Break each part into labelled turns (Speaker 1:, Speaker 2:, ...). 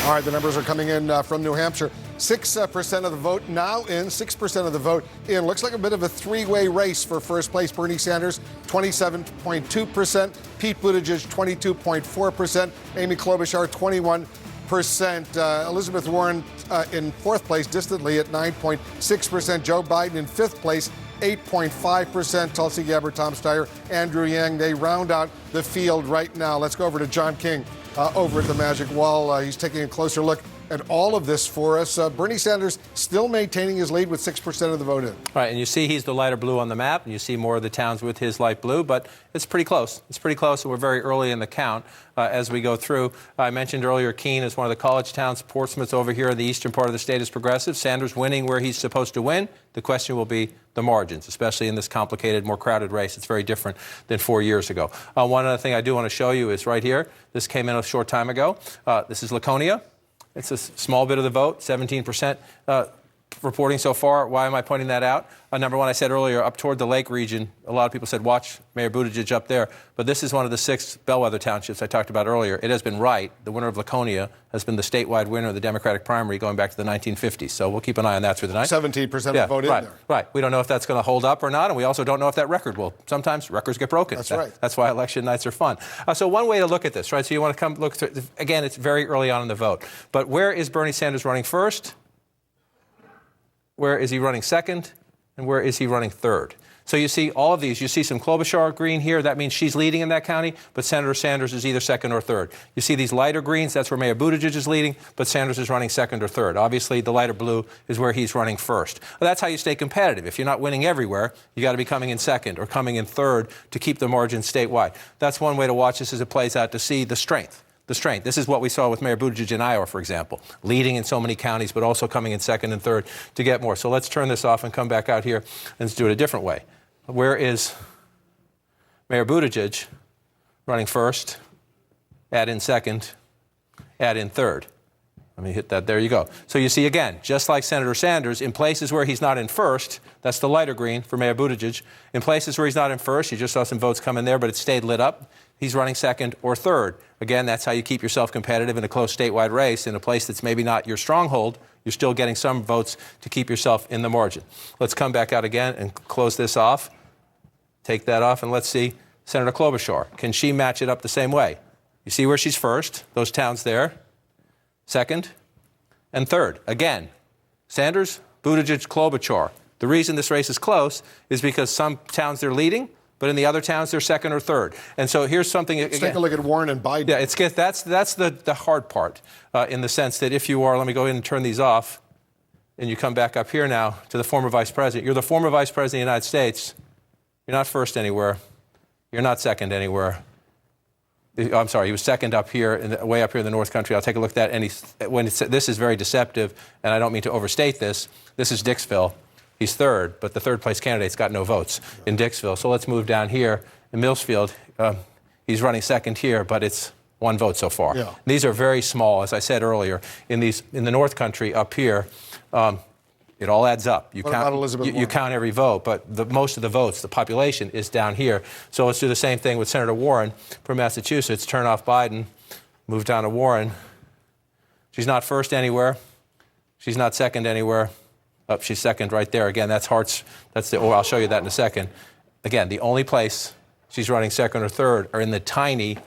Speaker 1: All right, the numbers are coming in from New Hampshire. 6% of the vote now in, 6% of the vote in. Looks like a bit of a three-way race for first place. Bernie Sanders, 27.2%. Pete Buttigieg, 22.4%. Amy Klobuchar, 21%. Elizabeth Warren in fourth place, distantly at 9.6%. Joe Biden in fifth place, 8.5%. Tulsi Gabbard, Tom Steyer, Andrew Yang, they round out the field right now. Let's go over to John King over at the Magic Wall. He's taking a closer look at all of this for us. Bernie Sanders still maintaining his lead with 6% of the vote in.
Speaker 2: Right, and you see he's the lighter blue on the map, and you see more of the towns with his light blue, but it's pretty close. It's pretty close, and we're very early in the count as we go through. I mentioned earlier Keene is one of the college towns. Portsmouth's over here in the eastern part of the state is progressive. Sanders winning where he's supposed to win. The question will be the margins, especially in this complicated, more crowded race. It's very different than 4 years ago. One other thing I do want to show you is right here. This came in a short time ago. This is Laconia. It's a small bit of the vote, 17% reporting so far. Why am I pointing that out? Number one, I said earlier, up toward the lake region, a lot of people said, watch Mayor Buttigieg up there. But this is one of the 6 bellwether townships I talked about earlier. It has been right. The winner of Laconia has been the statewide winner of the Democratic primary going back to the 1950s. So we'll keep an eye on that through the night.
Speaker 1: 17% of the vote in there.
Speaker 2: Right. We don't know if that's going to hold up or not, and we also don't know if that record will. Sometimes records get broken.
Speaker 1: That's right.
Speaker 2: That's why election nights are fun. So one way to look at this, right? So you want to come look through. Again, it's very early on in the vote. But where is Bernie Sanders running first? Where is he running second? And where is he running third? So you see all of these. You see some Klobuchar green here. That means she's leading in that county, but Senator Sanders is either second or third. You see these lighter greens. That's where Mayor Buttigieg is leading, but Sanders is running second or third. Obviously, the lighter blue is where he's running first. Well, that's how you stay competitive. If you're not winning everywhere, you got to be coming in second or coming in third to keep the margin statewide. That's one way to watch this as it plays out, to see the strength. This is what we saw with Mayor Buttigieg in Iowa, for example, leading in so many counties, but also coming in second and third to get more. So let's turn this off and come back out here and let's do it a different way. Where is Mayor Buttigieg running first? Add in second, add in third. Let me hit that. There you go. So you see, again, just like Senator Sanders, in places where he's not in first, that's the lighter green for Mayor Buttigieg. In places where he's not in first, you just saw some votes come in there, but it stayed lit up. He's running second or third. Again, that's how you keep yourself competitive in a close statewide race. In a place that's maybe not your stronghold, you're still getting some votes to keep yourself in the margin. Let's come back out again and close this off. Take that off, and let's see Senator Klobuchar. Can she match it up the same way? You see where she's first, those towns there, second, and third. Again, Sanders, Buttigieg, Klobuchar. The reason this race is close is because some towns they're leading, but in the other towns, they're second or third. And so here's something.
Speaker 1: Let's take a look at Warren and Biden.
Speaker 2: Yeah, that's the hard part in the sense that if you are, let me go in and turn these off, and you come back up here now to the former vice president. You're the former vice president of the United States. You're not first anywhere. You're not second anywhere. I'm sorry, he was second up here, way up here in the North Country. I'll take a look at that. And this is very deceptive, and I don't mean to overstate this. This is Dixville. He's third, but the third place candidate's got no votes in Dixville. So let's move down here. In Millsfield, he's running second here, but it's 1 vote so far.
Speaker 1: Yeah.
Speaker 2: These are very small, as I said earlier. In the North Country up here, it all adds up. You count every vote, but most of the votes, the population, is down here. So let's do the same thing with Senator Warren from Massachusetts. Turn off Biden, move down to Warren. She's not first anywhere. She's not second anywhere. Oh, she's second right there. Again, that's Hart's. I'll show you that in a second. Again, the only place she's running second or third are in the tiny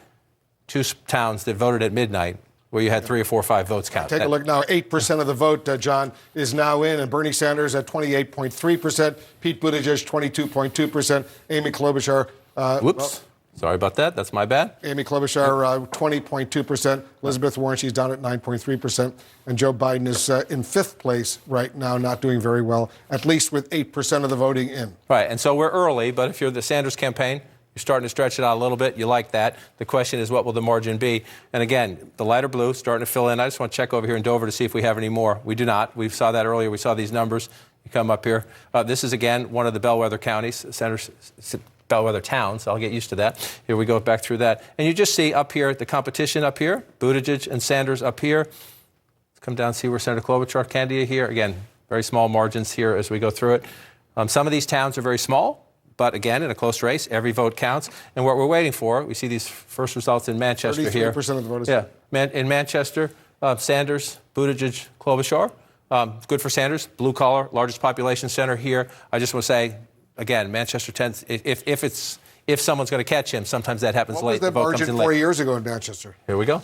Speaker 2: 2 towns that voted at midnight, where you had 3 or 4 or 5 votes count.
Speaker 1: Take a look now. 8% of the vote, John, is now in, and Bernie Sanders at 28.3%, Pete Buttigieg 22.2%, Amy Klobuchar.
Speaker 2: Whoops. Sorry about that. That's my bad.
Speaker 1: Amy Klobuchar, 20.2%. Elizabeth Warren, she's down at 9.3%. And Joe Biden is in 5th place right now, not doing very well, at least with 8% of the voting in.
Speaker 2: Right. And so we're early, but if you're the Sanders campaign, you're starting to stretch it out a little bit. You like that. The question is, what will the margin be? And again, the lighter blue starting to fill in. I just want to check over here in Dover to see if we have any more. We do not. We saw that earlier. We saw these numbers. You come up here. This is, again, one of the bellwether counties, bellwether towns. I'll get used to that. Here we go back through that. And you just see up here, the competition up here, Buttigieg and Sanders up here. Let's come down and see where Senator Klobuchar, Candia here. Again, very small margins here as we go through it. Some of these towns are very small, but again, in a close race, every vote counts. And what we're waiting for, we see these first results in Manchester here.
Speaker 1: 33% of the vote is
Speaker 2: in Manchester, Sanders, Buttigieg, Klobuchar. Good for Sanders, blue collar, largest population center here. I just want to say, again, Manchester tends, if someone's going to catch him, sometimes that happens late.
Speaker 1: What was the margin 4 years ago in Manchester?
Speaker 2: Here we go.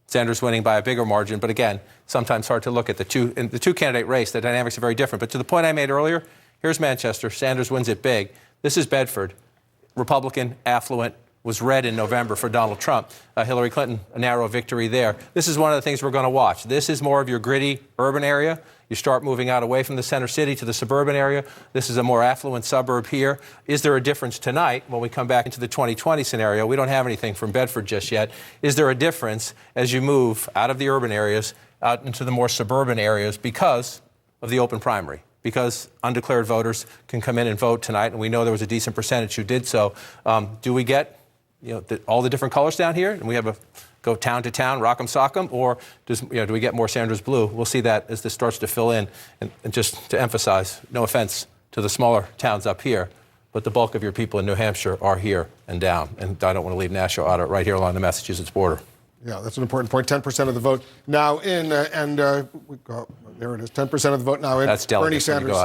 Speaker 2: Sanders winning by a bigger margin, but again, sometimes hard to look at in the two candidate race. The dynamics are very different. But to the point I made earlier, here's Manchester. Sanders wins it big. This is Bedford. Republican, affluent, was red in November for Donald Trump. Hillary Clinton, a narrow victory there. This is one of the things we're going to watch. This is more of your gritty urban area. You start moving out away from the center city to the suburban area. This is a more affluent suburb here. Is there a difference tonight when we come back into the 2020 scenario? We don't have anything from Bedford just yet. Is there a difference as you move out of the urban areas, out into the more suburban areas because of the open primary? Because undeclared voters can come in and vote tonight, and we know there was a decent percentage who did so. Do we get all the different colors down here, and we have go town to town, rock'em sock'em, or do we get more Sanders blue? We'll see that as this starts to fill in. And just to emphasize, no offense to the smaller towns up here, but the bulk of your people in New Hampshire are here and down. And I don't want to leave Nashua out of right here along the Massachusetts border.
Speaker 1: Yeah, that's an important point. 10% of the vote now in, there it is. 10% of the vote now in.
Speaker 2: That's
Speaker 1: Bernie Sanders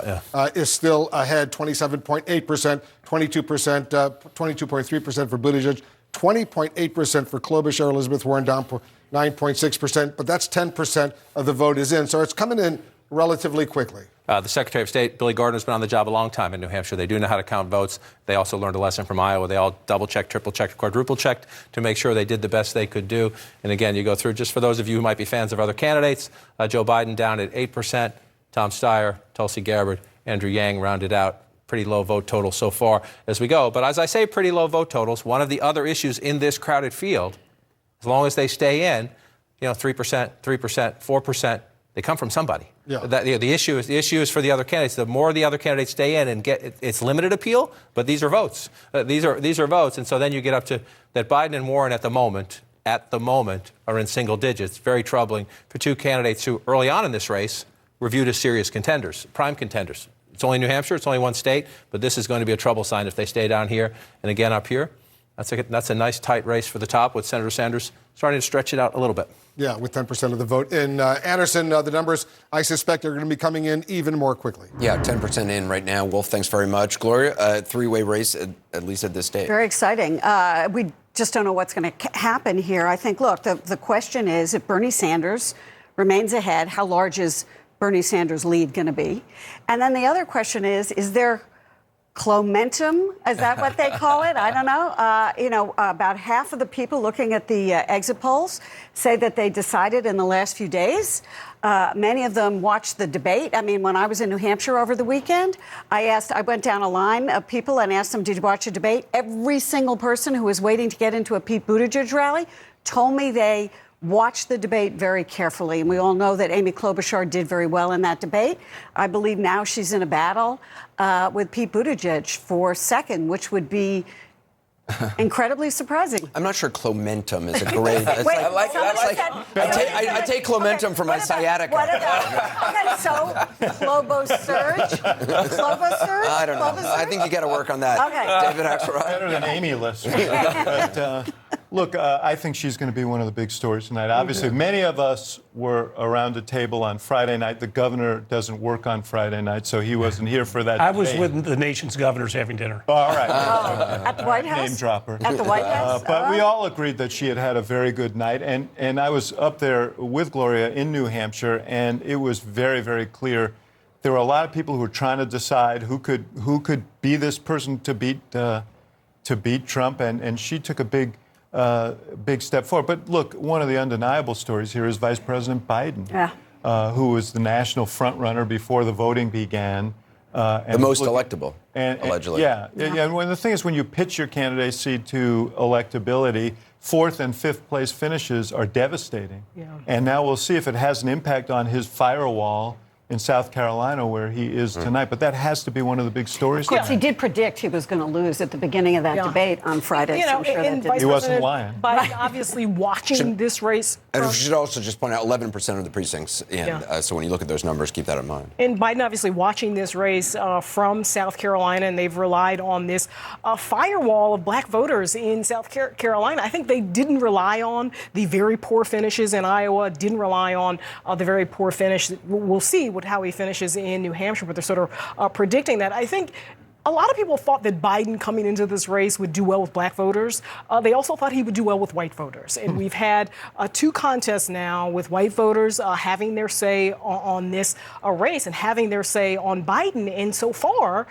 Speaker 1: is still ahead, 27.8%, 22%, 22.3% for Buttigieg, 20.8% for Klobuchar. Elizabeth Warren down 9.6%, but that's 10% of the vote is in. So it's coming in relatively quickly.
Speaker 2: The Secretary of State, Billy Gardner's been on the job a long time in New Hampshire. They do know how to count votes. They also learned a lesson from Iowa. They all double-checked, triple-checked, quadruple-checked to make sure they did the best they could do. And again, you go through, just for those of you who might be fans of other candidates, Joe Biden down at 8%, Tom Steyer, Tulsi Gabbard, Andrew Yang rounded out. Pretty low vote total so far as we go. But as I say, pretty low vote totals, one of the other issues in this crowded field, as long as they stay in, 3%, 4%, they come from somebody.
Speaker 1: Yeah.
Speaker 2: The issue is for the other candidates. The more the other candidates stay in and get it's limited appeal, but these are votes. These are votes, and so then you get up to that Biden and Warren at the moment are in single digits. Very troubling for two candidates who early on in this race were viewed as serious contenders, prime contenders. It's only New Hampshire. It's only one state, but this is going to be a trouble sign if they stay down here and again up here. That's a nice tight race for the top with Senator Sanders starting to stretch it out a little bit.
Speaker 1: Yeah, with 10% of the vote. In Anderson, the numbers, I suspect, are going to be coming in even more quickly.
Speaker 3: Yeah, 10% in right now. Wolf, thanks very much. Gloria, three-way race, at least at this stage.
Speaker 4: Very exciting. We just don't know what's going to happen here. I think, look, the question is, if Bernie Sanders remains ahead, how large is Bernie Sanders' lead going to be? And then the other question is there Klomentum, is that what they call it? I don't know. About half of the people looking at the exit polls say that they decided in the last few days. Many of them watched the debate. I mean, when I was in New Hampshire over the weekend, I went down a line of people and asked them, did you watch a debate? Every single person who was waiting to get into a Pete Buttigieg rally told me they watch the debate very carefully. And we all know that Amy Klobuchar did very well in that debate. I believe now she's in a battle with Pete Buttigieg for second, which would be incredibly surprising.
Speaker 3: I'm not sure Klomentum is a great... I take Klomentum for my sciatica.
Speaker 4: What about, Klobosurge? Klobosurge?
Speaker 3: I don't know. I think you got to work on that.
Speaker 4: Okay.
Speaker 3: David Axelrod?
Speaker 5: Better than Amy Lister. But, look, I think she's going to be one of the big stories tonight. Obviously, many of us were around a table on Friday night. The governor doesn't work on Friday night, so he wasn't here for that
Speaker 6: I was with the nation's governors having dinner.
Speaker 5: Oh, all right.
Speaker 4: At the White House?
Speaker 5: Name dropper.
Speaker 4: At the White House?
Speaker 5: But we all agreed that she had a very good night. And I was up there with Gloria in New Hampshire, and it was very, very clear. There were a lot of people who were trying to decide who could be this person to beat Trump, and she took a big step forward. But look, one of the undeniable stories here is Vice President Biden, who was the national frontrunner before the voting began.
Speaker 3: The most electable, allegedly.
Speaker 5: And the thing is, when you pitch your candidacy to electability, fourth and fifth place finishes are devastating. Yeah. And now we'll see if it has an impact on his firewall in South Carolina where he is tonight. But that has to be one of the big stories.
Speaker 4: Of course, he did predict he was going to lose at the beginning of that debate on Friday. So I'm sure that didn't.
Speaker 5: He wasn't lying.
Speaker 7: Biden obviously watching this race.
Speaker 3: And we should also just point out 11% of the precincts in. So when you look at those numbers, keep that in mind.
Speaker 7: And Biden obviously watching this race from South Carolina, and they've relied on this firewall of black voters in South Carolina. I think they didn't rely on the very poor finishes in Iowa, didn't rely on the very poor finish. We'll see how he finishes in New Hampshire, but they're sort of predicting that. I think a lot of people thought that Biden coming into this race would do well with black voters. They also thought he would do well with white voters. And we've had 2 contests now with white voters having their say on this race and having their say on Biden. And so far,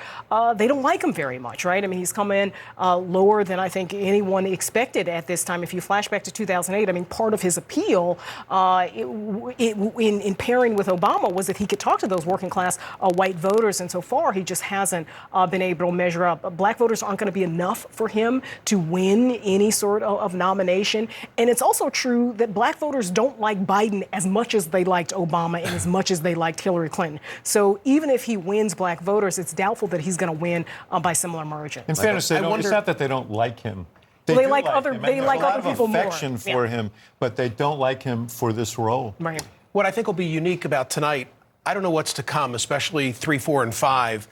Speaker 7: they don't like him very much, right? I mean, he's come in lower than I think anyone expected at this time. If you flash back to 2008, I mean, part of his appeal in pairing with Obama was that he could talk to those working class white voters. And so far, he just hasn't been able to measure up. Black voters aren't going to be enough for him to win any sort of nomination. And it's also true that black voters don't like Biden as much as they liked Obama and as much as they liked Hillary Clinton. So even if he wins black voters, it's doubtful that he's going to win by similar margin.
Speaker 5: In fairness, it's not that they don't like him.
Speaker 7: They like other people more.
Speaker 5: Affection for him, but they don't like him for this role.
Speaker 7: Right.
Speaker 8: What I think will be unique about tonight, I don't know what's to come, especially 3, 4, and 5.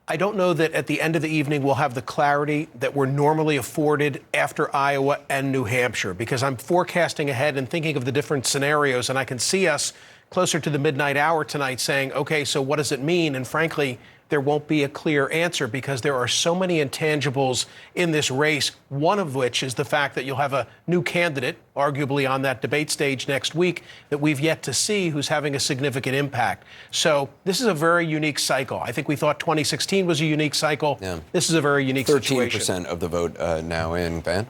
Speaker 8: I don't know that at the end of the evening we'll have the clarity that we're normally afforded after Iowa and New Hampshire, because I'm forecasting ahead and thinking of the different scenarios, and I can see us closer to the midnight hour tonight saying, okay, so what does it mean? And frankly, there won't be a clear answer because there are so many intangibles in this race, one of which is the fact that you'll have a new candidate, arguably on that debate stage next week, that we've yet to see who's having a significant impact. So this is a very unique cycle. I think we thought 2016 was a unique cycle. Yeah. This is a very unique
Speaker 3: 13%
Speaker 8: situation.
Speaker 3: 13% of the vote now in, Van.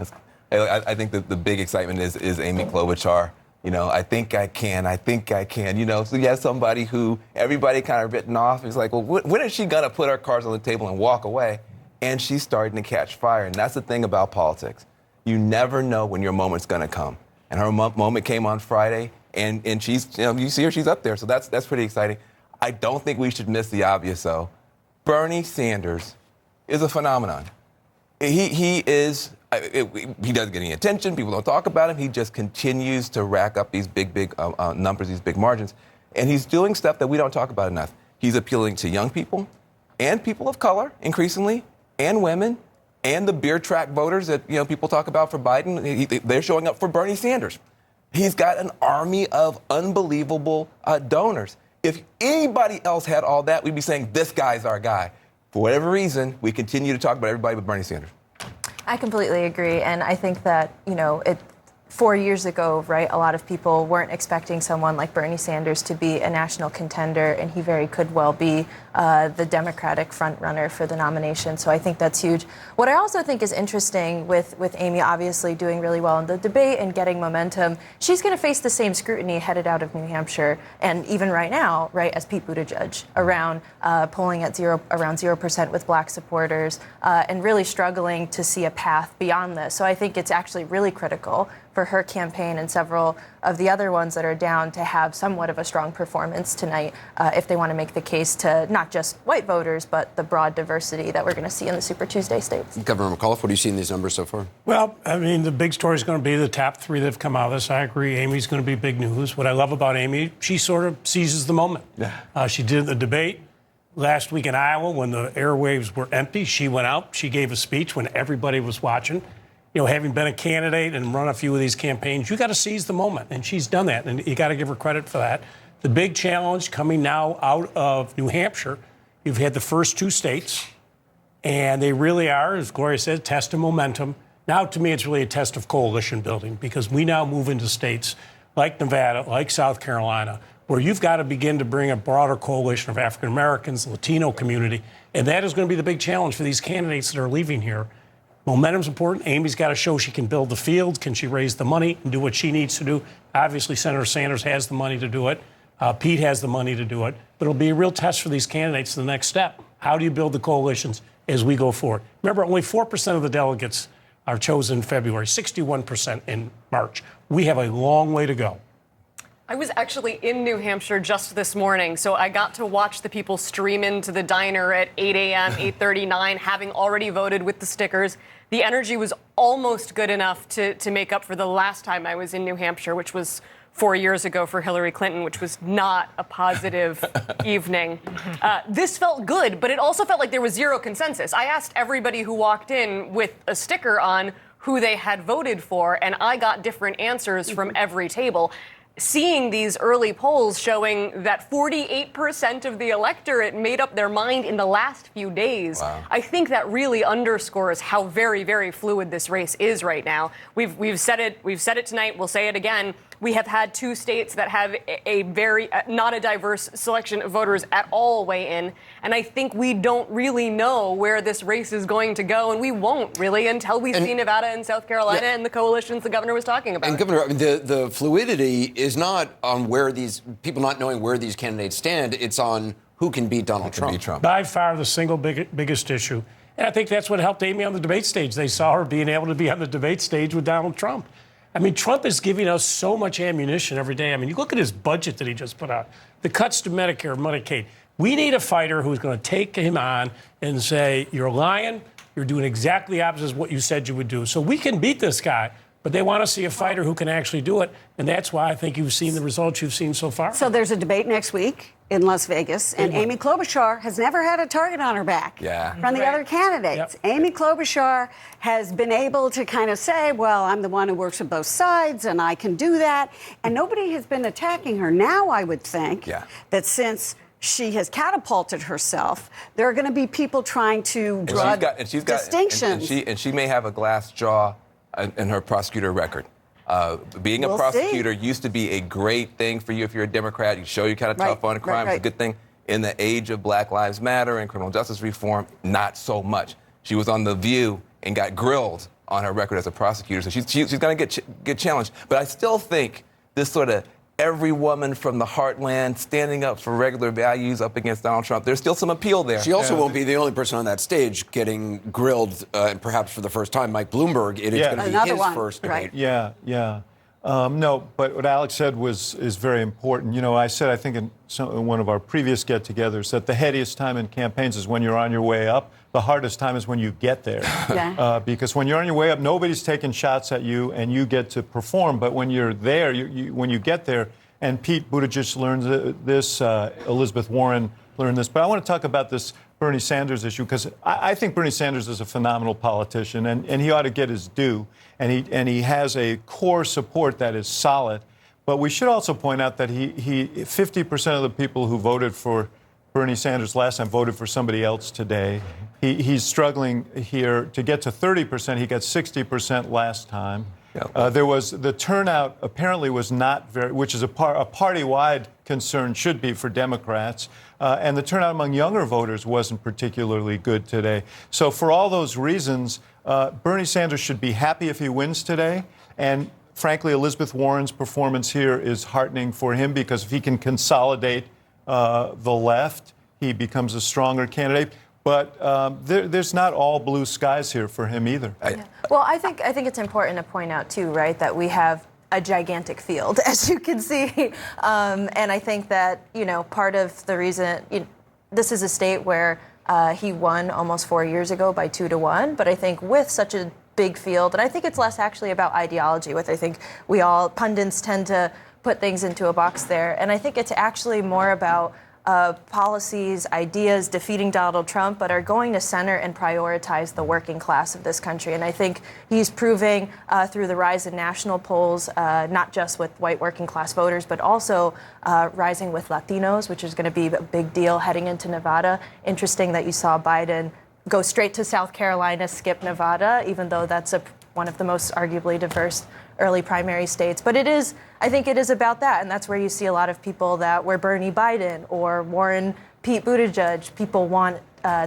Speaker 9: I think that the big excitement is Amy Klobuchar. You know, I think I can. You know, so you have somebody who everybody kind of written off. It's like, well, when is she going to put her cards on the table and walk away? And she's starting to catch fire. And that's the thing about politics. You never know when your moment's going to come. And her moment came on Friday, and she's, you know, you see her, she's up there. So that's pretty exciting. I don't think we should miss the obvious, though. Bernie Sanders is a phenomenon. He is. He doesn't get any attention. People don't talk about him. He just continues to rack up these big numbers, these big margins. And he's doing stuff that we don't talk about enough. He's appealing to young people and people of color, increasingly, and women, and the beer track voters that, you know, people talk about for Biden. They're showing up for Bernie Sanders. He's got an army of unbelievable donors. If anybody else had all that, we'd be saying, this guy's our guy. For whatever reason, we continue to talk about everybody but Bernie Sanders.
Speaker 10: I completely agree. And I think that, you know, 4 years ago, right, a lot of people weren't expecting someone like Bernie Sanders to be a national contender, and he very could well be the Democratic frontrunner for the nomination. So I think that's huge. What I also think is interesting with Amy obviously doing really well in the debate and getting momentum, she's going to face the same scrutiny headed out of New Hampshire, and even right now, right, as Pete Buttigieg, around polling at around 0% with black supporters, and really struggling to see a path beyond this. So I think it's actually really critical for her campaign and several of the other ones that are down to have somewhat of a strong performance tonight if they want to make the case to not just white voters, but the broad diversity that we're going to see in the Super Tuesday states.
Speaker 3: Governor McAuliffe, what do you see in these numbers so far?
Speaker 6: Well, I mean, the big story is going to be the top 3 that have come out of this. I agree. Amy's going to be big news. What I love about Amy, she sort of seizes the moment. Yeah. She did the debate last week in Iowa when the airwaves were empty. She went out. She gave a speech when everybody was watching. You know, having been a candidate and run a few of these campaigns, you got to seize the moment, and she's done that, and you got to give her credit for that. The big challenge coming now out of New Hampshire, you've had the first 2 states, and they really are, as Gloria said, test of momentum. Now, to me, it's really a test of coalition building, because we now move into states like Nevada, like South Carolina, where you've got to begin to bring a broader coalition of African Americans, Latino community, and that is going to be the big challenge for these candidates that are leaving here. Momentum's important. Amy's got to show she can build the field. Can she raise the money and do what she needs to do? Obviously, Senator Sanders has the money to do it. Pete has the money to do it. But it'll be a real test for these candidates in the next step. How do you build the coalitions as we go forward? Remember, only 4% of the delegates are chosen in February, 61% in March. We have a long way to go.
Speaker 11: I was actually in New Hampshire just this morning, so I got to watch the people stream into the diner at 8 a.m., 8:39, having already voted with the stickers. The energy was almost good enough to make up for the last time I was in New Hampshire, which was 4 years ago for Hillary Clinton, which was not a positive evening. This felt good, but it also felt like there was zero consensus. I asked everybody who walked in with a sticker on who they had voted for, and I got different answers from every table. Seeing these early polls showing that 48% of the electorate made up their mind in the last few days, wow. I think that really underscores how very, very fluid this race is right now. We've said it tonight. We'll say it again. We have had two states that have a very not a diverse selection of voters at all weigh in, and I think we don't really know where this race is going to go, and we won't really until we see Nevada and South Carolina and the coalitions the governor was talking about.
Speaker 3: And Governor, I mean, the fluidity is not on where these people not knowing where these candidates stand. It's on who can beat Donald Trump.
Speaker 6: By far the single biggest issue. And I think that's what helped Amy on the debate stage. They saw her being able to be on the debate stage with Donald Trump. I mean, Trump is giving us so much ammunition every day. I mean, you look at his budget that he just put out, the cuts to Medicare, Medicaid. We need a fighter who's going to take him on and say, you're lying, you're doing exactly the opposite of what you said you would do. So we can beat this guy, but they want to see a fighter who can actually do it. And that's why I think you've seen the results you've seen so far.
Speaker 4: So there's a debate next week in Las Vegas, and Amy Klobuchar has never had a target on her back from the other candidates. Yep. Amy Klobuchar has been able to kind of say, well, I'm the one who works with both sides, and I can do that. And nobody has been attacking her. Now I would think that since she has catapulted herself, there are going to be people trying to draw distinctions.
Speaker 9: And she may have a glass jaw in her prosecutor record. Being a prosecutor used to be a great thing for you if you're a Democrat. You show you're kind of tough on crime. It's a good thing. In the age of Black Lives Matter and criminal justice reform, not so much. She was on The View and got grilled on her record as a prosecutor. So she's going to get challenged. But I still think this sort of every woman from the heartland standing up for regular values up against Donald Trump, there's still some appeal there.
Speaker 3: She also won't be the only person on that stage getting grilled, and perhaps for the first time, Mike Bloomberg. It is going to be his first debate.
Speaker 5: No, but what Alex said is very important. You know, I said, I think in one of our previous get-togethers, that the headiest time in campaigns is when you're on your way up. The hardest time is when you get there. Because when you're on your way up, nobody's taking shots at you, and you get to perform. But when you're there, when you get there, and Pete Buttigieg learned this, Elizabeth Warren learned this. But I want to talk about this Bernie Sanders issue, because I think Bernie Sanders is a phenomenal politician, and he ought to get his due. And he has a core support that is solid. But we should also point out that 50% of the people who voted for Bernie Sanders last time voted for somebody else today. He's struggling here to get to 30%. He got 60% last time. There was the turnout apparently was not very, which is a party-wide concern should be for Democrats. And the turnout among younger voters wasn't particularly good today. So for all those reasons, Bernie Sanders should be happy if he wins today. And frankly, Elizabeth Warren's performance here is heartening for him, because if he can consolidate the left, he becomes a stronger candidate. But there's not all blue skies here for him either.
Speaker 10: Well, I think it's important to point out, too, right, that we have a gigantic field, as you can see. And I think that, part of the reason, this is a state where he won almost 4 years ago by 2-1. But I think with such a big field, and I think it's less actually about ideology, which I think pundits tend to put things into a box there. And I think it's actually more about policies, ideas defeating Donald Trump, but are going to center and prioritize the working class of this country. And I think he's proving through the rise in national polls, not just with white working class voters, but also rising with Latinos, which is going to be a big deal heading into Nevada. Interesting that you saw Biden go straight to South Carolina, skip Nevada, even though that's one of the most arguably diverse early primary states. But I think it is about that. And that's where you see a lot of people that were Bernie Biden or Warren Pete Buttigieg, people want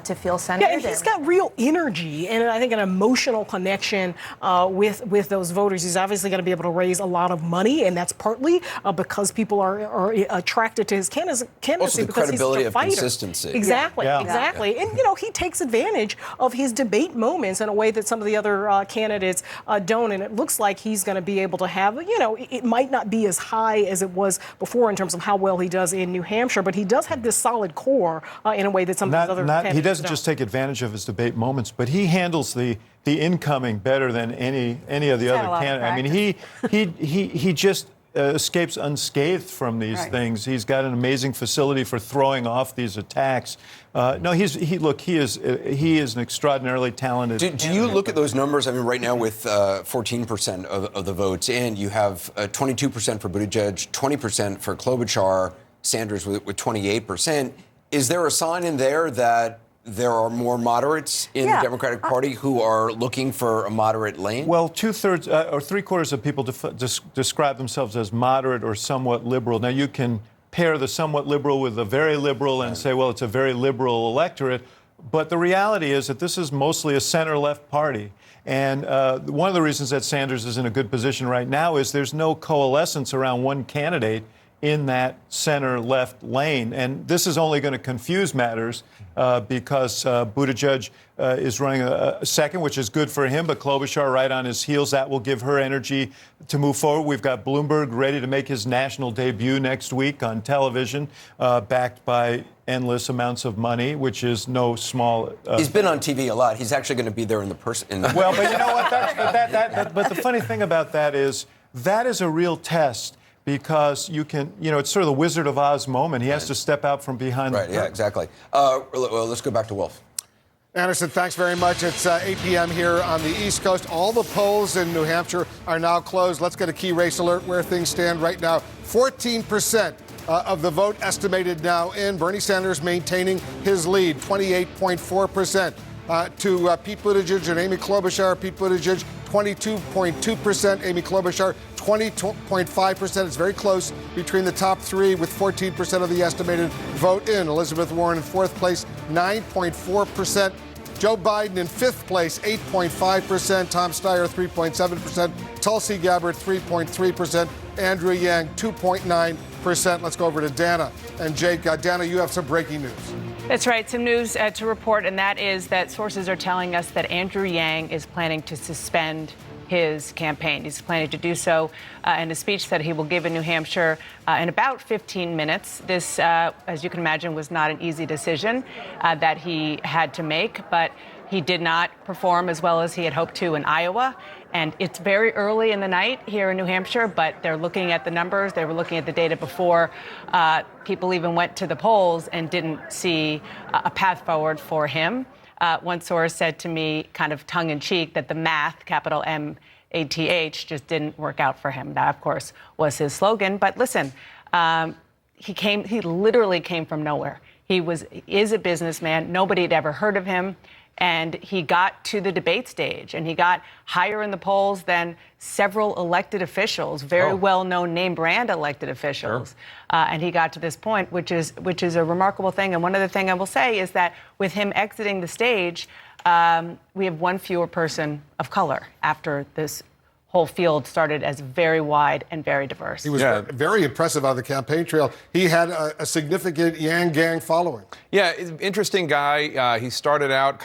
Speaker 10: to feel centered.
Speaker 7: Yeah, and he's got real energy and I think an emotional connection with those voters. He's obviously going to be able to raise a lot of money, and that's partly because people are attracted to his candidacy
Speaker 3: Also, the
Speaker 7: because
Speaker 3: credibility
Speaker 7: he's
Speaker 3: of
Speaker 7: a fighter.
Speaker 3: consistency.
Speaker 7: Exactly,
Speaker 5: Yeah.
Speaker 7: exactly. And, he takes advantage of his debate moments in a way that some of the other candidates don't. And it looks like he's going to be able to have, it might not be as high as it was before in terms of how well he does in New Hampshire, but he does have this solid core in a way that some of these other candidates
Speaker 5: he doesn't
Speaker 7: don't.
Speaker 5: just take advantage of his debate moments, but he handles the incoming better than any of the
Speaker 4: had
Speaker 5: other
Speaker 4: a lot of
Speaker 5: candidates. I mean, he just escapes unscathed from these things. He's got an amazing facility for throwing off these attacks. No, he is an extraordinarily talented.
Speaker 3: Do you look at those numbers? I mean, right now with 14% of the votes in, you have 22% for Buttigieg, 20% for Klobuchar, Sanders with 28%. Is there a sign in there that there are more moderates in the Democratic Party who are looking for a moderate lane?
Speaker 5: Well, 2/3 or 3/4 of people describe themselves as moderate or somewhat liberal. Now, you can pair the somewhat liberal with the very liberal and say, well, it's a very liberal electorate. But the reality is that this is mostly a center-left party. And one of the reasons that Sanders is in a good position right now is there's no coalescence around one candidate in that center-left lane. And this is only going to confuse matters because Buttigieg is running a second, which is good for him, but Klobuchar right on his heels. That will give her energy to move forward. We've got Bloomberg ready to make his national debut next week on television, backed by endless amounts of money, which is no small...
Speaker 3: He's been on TV a lot. He's actually going to be there in the person.
Speaker 5: Well, but you know what? But the funny thing about that is a real test. Because you can, it's sort of the Wizard of Oz moment. He has to step out from behind the curtain.
Speaker 3: Yeah, exactly. Well, let's go back to Wolf.
Speaker 1: Anderson, thanks very much. It's 8 p.m. here on the East Coast. All the polls in New Hampshire are now closed. Let's get a key race alert where things stand right now. 14% of the vote estimated now in. Bernie Sanders maintaining his lead, 28.4%. To Pete Buttigieg and Amy Klobuchar. Pete Buttigieg, 22.2%. Amy Klobuchar, 20.5%. It's very close between the top three with 14% of the estimated vote in. Elizabeth Warren in fourth place, 9.4%. Joe Biden in fifth place, 8.5%. Tom Steyer, 3.7%. Tulsi Gabbard, 3.3%. Andrew Yang, 2.9%. Let's go over to Dana and Jake. Dana, you have some breaking news.
Speaker 12: That's right. Some news to report, and that is that sources are telling us that Andrew Yang is planning to suspend his campaign. He's planning to do so in a speech that he will give in New Hampshire in about 15 minutes. This, as you can imagine, was not an easy decision that he had to make, but he did not perform as well as he had hoped to in Iowa. And it's very early in the night here in New Hampshire, but they're looking at the numbers. They were looking at the data before people even went to the polls and didn't see a path forward for him. One source said to me, kind of tongue-in-cheek, that the math, capital M-A-T-H, just didn't work out for him. That, of course, was his slogan. But listen, he literally came from nowhere. He is a businessman. Nobody had ever heard of him. And he got to the debate stage, and he got higher in the polls than several elected officials, very well-known name-brand elected officials. Sure. And he got to this point, which is a remarkable thing. And one other thing I will say is that with him exiting the stage, we have one fewer person of color after this whole field started as very wide and very diverse.
Speaker 1: He was very impressive on the campaign trail. He had a significant Yang Gang following.
Speaker 13: Yeah, interesting guy. He started out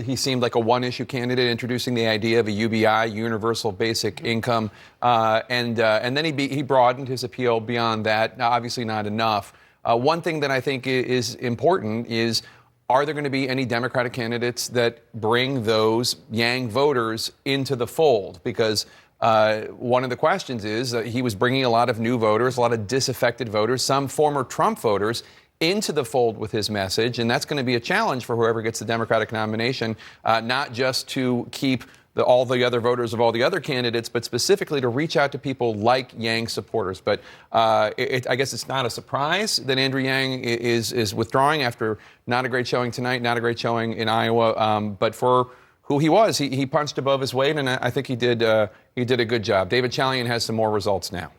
Speaker 13: he seemed like a one-issue candidate, introducing the idea of a UBI, Universal Basic Income, and then he broadened his appeal beyond that. Now, obviously not enough. One thing that I think is important is, are there going to be any Democratic candidates that bring those Yang voters into the fold? Because one of the questions is he was bringing a lot of new voters, a lot of disaffected voters, some former Trump voters into the fold with his message. And that's going to be a challenge for whoever gets the Democratic nomination, not just to keep all the other voters of all the other candidates, but specifically to reach out to people like Yang supporters. But I guess it's not a surprise that Andrew Yang is withdrawing after not a great showing tonight, not a great showing in Iowa. But for who he was, he punched above his weight, and I think he did a good job. David Chalian has some more results now.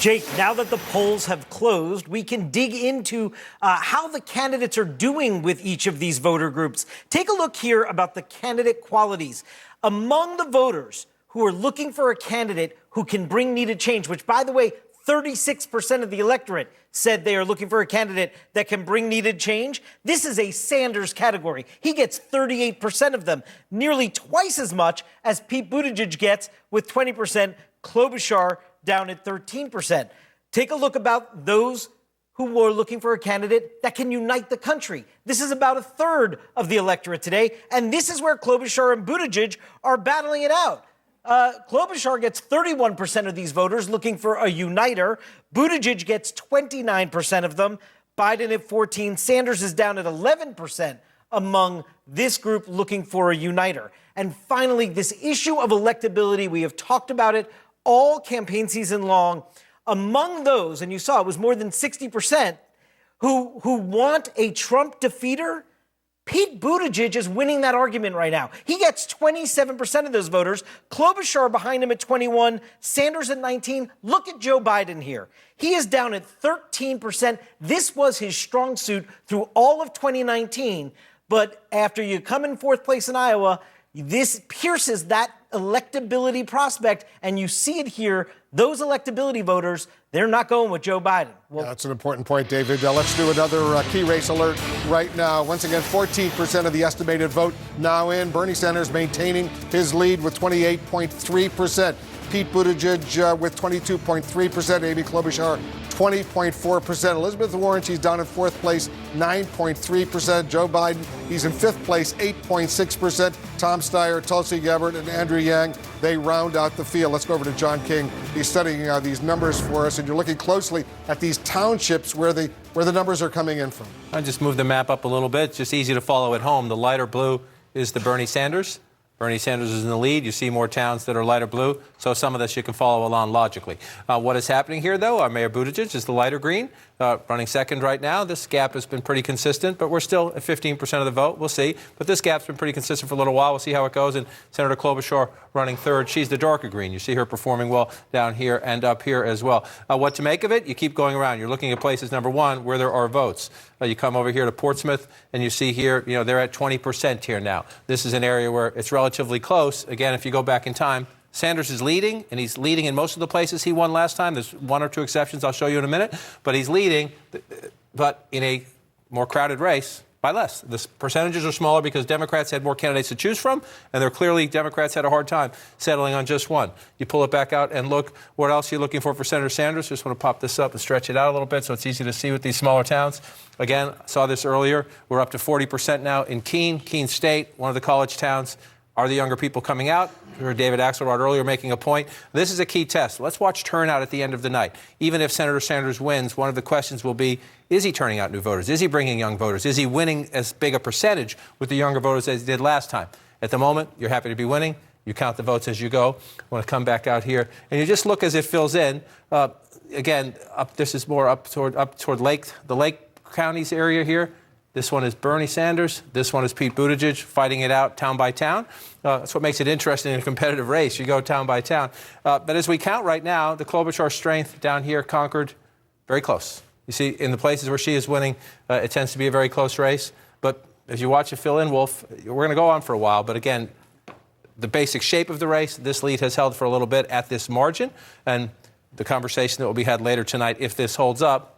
Speaker 14: Jake, now that the polls have closed, we can dig into how the candidates are doing with each of these voter groups. Take a look here about the candidate qualities. Among the voters who are looking for a candidate who can bring needed change, which, by the way, 36% of the electorate said they are looking for a candidate that can bring needed change. This is a Sanders category. He gets 38% of them, nearly twice as much as Pete Buttigieg gets with 20%, Klobuchar down at 13%. Take a look about those who are looking for a candidate that can unite the country. This is about a third of the electorate today, and this is where Klobuchar and Buttigieg are battling it out. Klobuchar gets 31% of these voters looking for a uniter. Buttigieg gets 29% of them. Biden at 14%. Sanders is down at 11% among this group looking for a uniter. And finally, this issue of electability, we have talked about it all campaign season long. Among those, and you saw it was more than 60%, who want a Trump defeater, Pete Buttigieg is winning that argument right now. He gets 27% of those voters. Klobuchar behind him at 21%, Sanders at 19%. Look at Joe Biden here. He is down at 13%. This was his strong suit through all of 2019. But after you come in fourth place in Iowa, this pierces that electability prospect, and you see it here. Those electability voters, they're not going with Joe Biden.
Speaker 1: Well, that's an important point, David. Let's do another key race alert right now. Once again, 14% of the estimated vote now in. Bernie Sanders maintaining his lead with 28.3%. Pete Buttigieg with 22.3%. Amy Klobuchar, 20.4%. Elizabeth Warren, she's down in fourth place, 9.3%. Joe Biden, he's in fifth place, 8.6%. Tom Steyer, Tulsi Gabbard, and Andrew Yang, they round out the field. Let's go over to John King. He's studying these numbers for us, and you're looking closely at these townships where the numbers are coming in from.
Speaker 2: I just moved the map up a little bit. It's just easy to follow at home. The lighter blue is the Bernie Sanders. Bernie Sanders is in the lead. You see more towns that are lighter blue, so some of this you can follow along logically. What is happening here, though? Mayor Buttigieg is the lighter green, running second right now. This gap has been pretty consistent, but we're still at 15% of the vote. We'll see. But this gap's been pretty consistent for a little while. We'll see how it goes. And Senator Klobuchar running third. She's the darker green. You see her performing well down here and up here as well. What to make of it? You keep going around. You're looking at places, number one, where there are votes. You come over here to Portsmouth, and you see here, they're at 20% here now. This is an area where it's relatively close. Again, if you go back in time, Sanders is leading, and he's leading in most of the places he won last time. There's one or two exceptions I'll show you in a minute. But he's leading, but in a more crowded race by less. The percentages are smaller because Democrats had more candidates to choose from, and they're clearly Democrats had a hard time settling on just one. You pull it back out and look what else you're looking for Senator Sanders. Just want to pop this up and stretch it out a little bit so it's easy to see with these smaller towns. Again, saw this earlier. We're up to 40% now in Keene State, one of the college towns. Are the younger people coming out? You heard David Axelrod earlier making a point. This is a key test. Let's watch turnout at the end of the night. Even if Senator Sanders wins, one of the questions will be, is he turning out new voters? Is he bringing young voters? Is he winning as big a percentage with the younger voters as he did last time? At the moment, you're happy to be winning. You count the votes as you go. I want to come back out here. And you just look as it fills in. Again, this is more up toward the Lake counties area here. This one is Bernie Sanders. This one is Pete Buttigieg fighting it out town by town. That's what makes it interesting in a competitive race. You go town by town. But as we count right now, the Klobuchar strength down here, Concord, very close. You see, in the places where she is winning, it tends to be a very close race. But as you watch it fill in, Wolf, we're going to go on for a while. But again, the basic shape of the race, this lead has held for a little bit at this margin. And the conversation that will be had later tonight, if this holds up,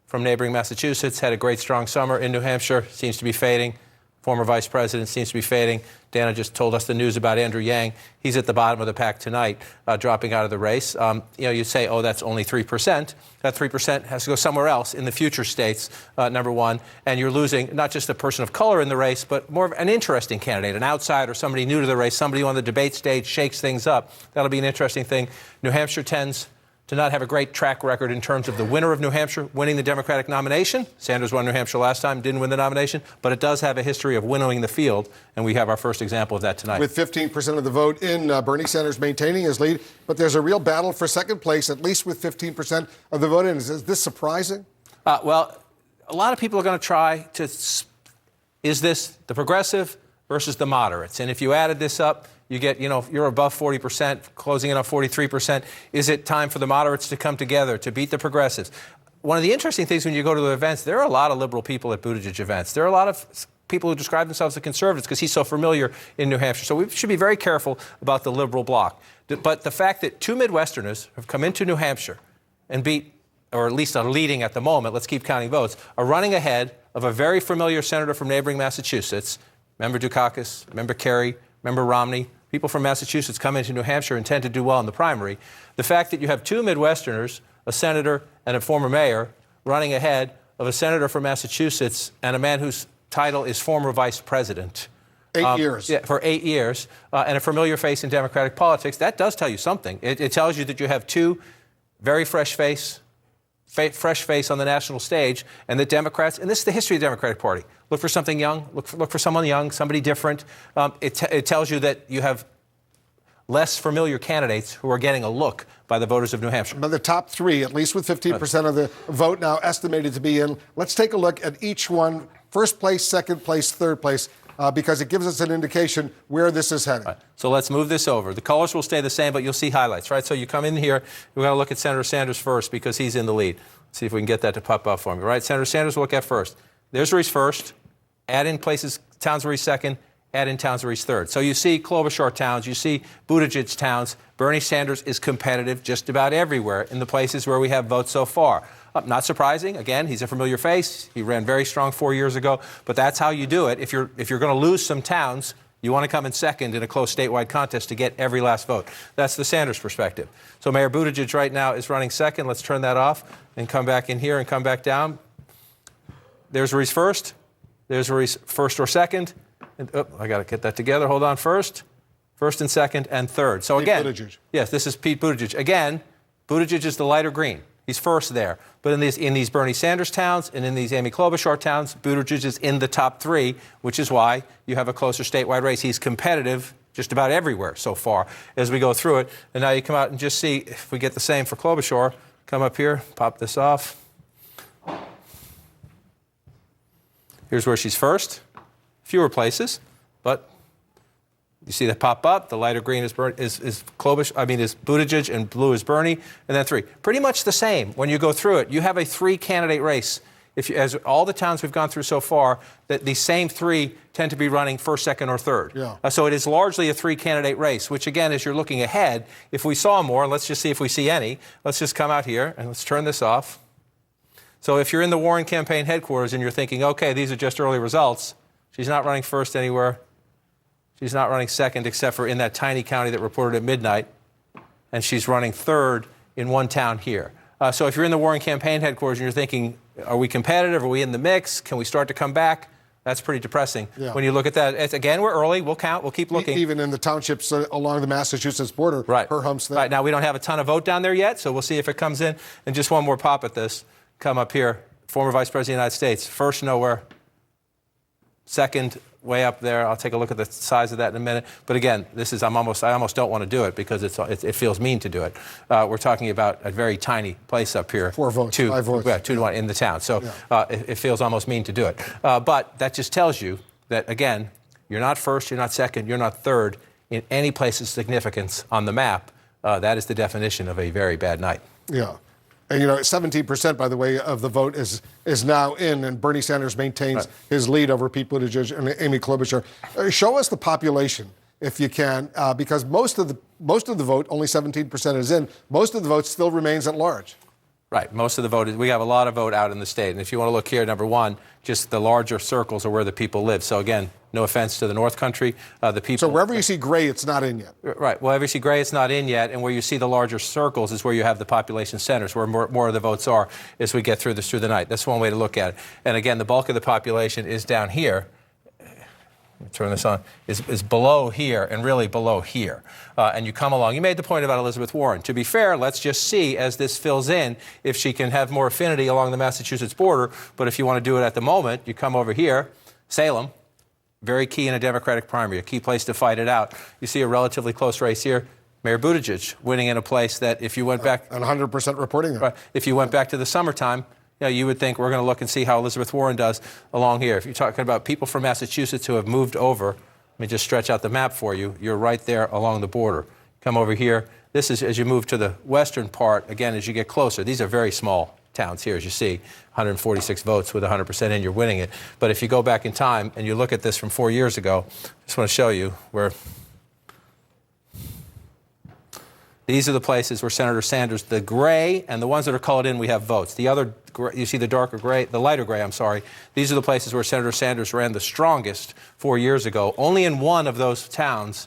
Speaker 2: from neighboring Massachusetts, had a great strong summer. In New Hampshire, seems to be fading. Former vice president seems to be fading. Dana just told us the news about Andrew Yang. He's at the bottom of the pack tonight, dropping out of the race. You say, oh, that's only 3%. That 3% has to go somewhere else in the future states, number one. And you're losing not just a person of color in the race, but more of an interesting candidate, an outsider, somebody new to the race, somebody on the debate stage, shakes things up. That'll be an interesting thing. New Hampshire tends to not have a great track record in terms of the winner of New Hampshire winning the Democratic nomination. Sanders won New Hampshire last time, didn't win the nomination, but it does have a history of winnowing the field, and we have our first example of that tonight. With
Speaker 1: 15% of the vote in, Bernie Sanders maintaining his lead, but there's a real battle for second place, at least with 15% of the vote in. Is this surprising?
Speaker 2: Well, a lot of people are going to try to, is this the progressive versus the moderates? And if you added this up, you get, you're above 40%, closing in on 43%. Is it time for the moderates to come together to beat the progressives? One of the interesting things when you go to the events, there are a lot of liberal people at Buttigieg events. There are a lot of people who describe themselves as conservatives because he's so familiar in New Hampshire. So we should be very careful about the liberal bloc. But the fact that two Midwesterners have come into New Hampshire and beat, or at least are leading at the moment, let's keep counting votes, are running ahead of a very familiar senator from neighboring Massachusetts. Member Dukakis, Member Kerry, Member Romney. People from Massachusetts come into New Hampshire and tend to do well in the primary. The fact that you have two Midwesterners, a senator and a former mayor, running ahead of a senator from Massachusetts and a man whose title is former vice president.
Speaker 1: 8 years.
Speaker 2: Yeah, for 8 years, and a familiar face in Democratic politics. That does tell you something. It tells you that you have two very fresh face on the national stage, and that Democrats, and this is the history of the Democratic Party, look for something young, look for someone young, somebody different. It tells you that you have less familiar candidates who are getting a look by the voters of New Hampshire.
Speaker 1: But the top three, at least with 15% of the vote now estimated to be in. Let's take a look at each one, first place, second place, third place, because it gives us an indication where this is heading.
Speaker 2: Right. So let's move this over. The colors will stay the same, but you'll see highlights, right? So you come in here, we're going to look at Senator Sanders first because he's in the lead. Let's see if we can get that to pop up for me, right? Senator Sanders we'll look at first. There's where he's first. Add in towns where he's second. Add in towns where he's third. So you see Klobuchar towns, you see Buttigieg towns. Bernie Sanders is competitive just about everywhere in the places where we have votes so far. Not surprising. Again, he's a familiar face. He ran very strong 4 years ago. But that's how you do it. If you're going to lose some towns, you want to come in second in a close statewide contest to get every last vote. That's the Sanders perspective. So Mayor Buttigieg right now is running second. Let's turn that off and come back in here and come back down. There's where he's first. There's where he's first or second. And, I got to get that together. Hold on. First and second, and third. So again,
Speaker 1: Buttigieg.
Speaker 2: Yes, this is Pete Buttigieg. Again, Buttigieg is the lighter green. He's first there. But in these Bernie Sanders towns and in these Amy Klobuchar towns, Buttigieg is in the top three, which is why you have a closer statewide race. He's competitive just about everywhere so far as we go through it. And now you come out and just see if we get the same for Klobuchar. Come up here, pop this off. Here's where she's first. Fewer places, but you see that pop up. The lighter green is Buttigieg, and blue is Bernie, and then three. Pretty much the same when you go through it. You have a three-candidate race. As all the towns we've gone through so far, that these same three tend to be running first, second, or third.
Speaker 1: Yeah.
Speaker 2: So it is largely a three-candidate race, which, again, as you're looking ahead, if we saw more, and let's just see if we see any, let's just come out here, and let's turn this off. So if you're in the Warren campaign headquarters and you're thinking, okay, these are just early results, she's not running first anywhere. She's not running second except for in that tiny county that reported at midnight. And she's running third in one town here. So if you're in the Warren campaign headquarters and you're thinking, are we competitive? Are we in the mix? Can we start to come back? That's pretty depressing. Yeah. When you look at that, again, we're early. We'll count. We'll keep looking.
Speaker 1: Even in the townships along the Massachusetts border,
Speaker 2: right.
Speaker 1: Her humps there.
Speaker 2: Right. Now, we don't have a ton of vote down there yet, so we'll see if it comes in. And just one more pop at this. Come up here. Former Vice President of the United States. First, nowhere. Second, way up there. I'll take a look at the size of that in a minute. But again, I almost don't want to do it because it feels mean to do it. We're talking about a very tiny place up here.
Speaker 1: 4 votes, 5 votes.
Speaker 2: Yeah, 2 to 1 in the town. So it feels almost mean to do it. But that just tells you that, again, you're not first, you're not second, you're not third in any place of significance on the map. That is the definition of a very bad night.
Speaker 1: Yeah. And, 17%, by the way, of the vote is now in, and Bernie Sanders maintains his lead over Pete Buttigieg and Amy Klobuchar. Show us the population, if you can, because most of the vote, only 17% is in. Most of the vote still remains at large.
Speaker 2: Right. Most of the vote we have a lot of vote out in the state. And if you want to look here, number one, just the larger circles are where the people live. So, again, no offense to the North Country. The people.
Speaker 1: So wherever you see gray, it's not in yet.
Speaker 2: Right. Wherever you see gray, it's not in yet. And where you see the larger circles is where you have the population centers, where more of the votes are as we get through the night. That's one way to look at it. And, again, the bulk of the population is down here. Let me turn this on, is below here and really below here. And you come along. You made the point about Elizabeth Warren. To be fair, let's just see as this fills in if she can have more affinity along the Massachusetts border. But if you want to do it at the moment, you come over here, Salem, very key in a Democratic primary, a key place to fight it out. You see a relatively close race here. Mayor Buttigieg winning in a place that if you went back...
Speaker 1: And 100% reporting it.
Speaker 2: If you went back to the summertime, you would think we're going to look and see how Elizabeth Warren does along here. If you're talking about people from Massachusetts who have moved over Let me just stretch out the map for you. You're right there along the border. Come over here. This is as you move to the western part, again, as you get closer. These are very small towns here, as you see. 146 votes with 100% in, you're winning it. But if you go back in time and you look at this from 4 years ago, I just want to show you where these are the places where Senator Sanders, the gray and the ones that are colored in, we have votes. The other, you see the darker gray, the lighter gray, I'm sorry. These are the places where Senator Sanders ran the strongest 4 years ago. Only in one of those towns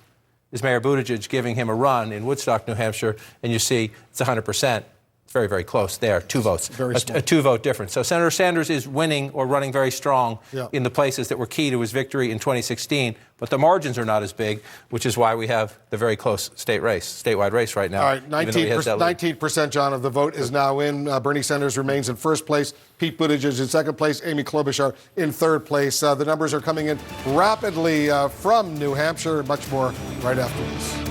Speaker 2: is Mayor Buttigieg giving him a run in Woodstock, New Hampshire, and you see it's 100%. It's very, very close there. 2 votes.
Speaker 1: Very small.
Speaker 2: A 2-vote difference. So Senator Sanders is winning or running very strong in the places that were key to his victory in 2016, but the margins are not as big, which is why we have the very close statewide race right now.
Speaker 1: All right, 19%, John, of the vote is now in. Bernie Sanders remains in first place. Pete Buttigieg in second place. Amy Klobuchar in third place. The numbers are coming in rapidly from New Hampshire. Much more right after this.